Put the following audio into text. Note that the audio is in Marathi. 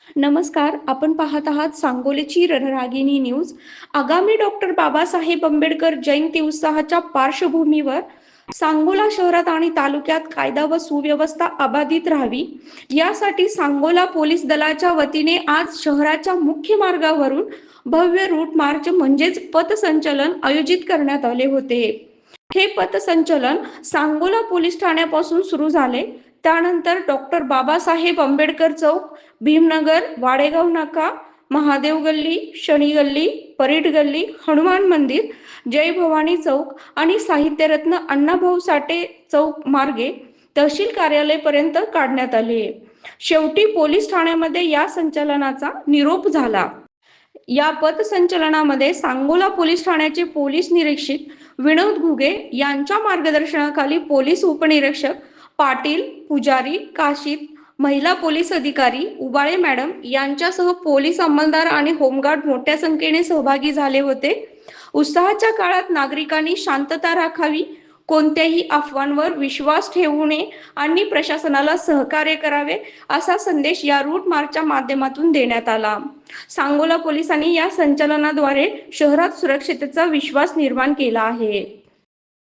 नमस्कार, आपण पाहत आहात सांगोलीची रणरागिणी न्यूज. आगामी डॉक्टर बाबासाहेब आंबेडकर जयंती उत्साहाच्या पार्श्वभूमीवर सांगोला शहरात आणि तालुक्यात कायदा व सुव्यवस्था अबाधित राहावी यासाठी सांगोला पोलीस दलाच्या वतीने आज शहराच्या मुख्य मार्गावरून भव्य रूट मार्च म्हणजेच पथसंचलन आयोजित करण्यात आले होते. हे पथसंचलन सांगोला पोलीस ठाण्यापासून सुरू झाले. त्यानंतर डॉक्टर बाबासाहेब आंबेडकर चौक, भीमनगर, वाडेगाव नाका, महादेव गल्ली, शनी गल्ली, परीट गल्ली, हनुमान मंदिर, जय भवानी चौक आणि साहित्यरत्न अण्णाभाऊ साठे चौक मार्गे तहसील कार्यालयापर्यंत काढण्यात आले. शेवटी पोलीस ठाण्यामध्ये या संचलनाचा निरोप झाला. या पथसंचलनामध्ये सांगोला पोलीस ठाण्याचे पोलीस निरीक्षक विनोद घुगे यांच्या मार्गदर्शनाखाली पोलीस उपनिरीक्षक पाटील, पुजारी, काशीद, महिला पोलीस अधिकारी उबाळे मॅडम यांच्यासह पोलीस अंमलदार आणि होमगार्ड मोठ्या संख्येने सहभागी झाले होते. उत्सवाच्या काळात नागरिकांनी शांतता राखावी, कोणत्याही अफवांवर विश्वास ठेवू नये आणि प्रशासनाला सहकार्य करावे असा संदेश या रूट मार्चच्या माध्यमातून देण्यात आला. सांगोला पोलिसांनी या संचलनाद्वारे शहरात सुरक्षिततेचा विश्वास निर्माण केला आहे.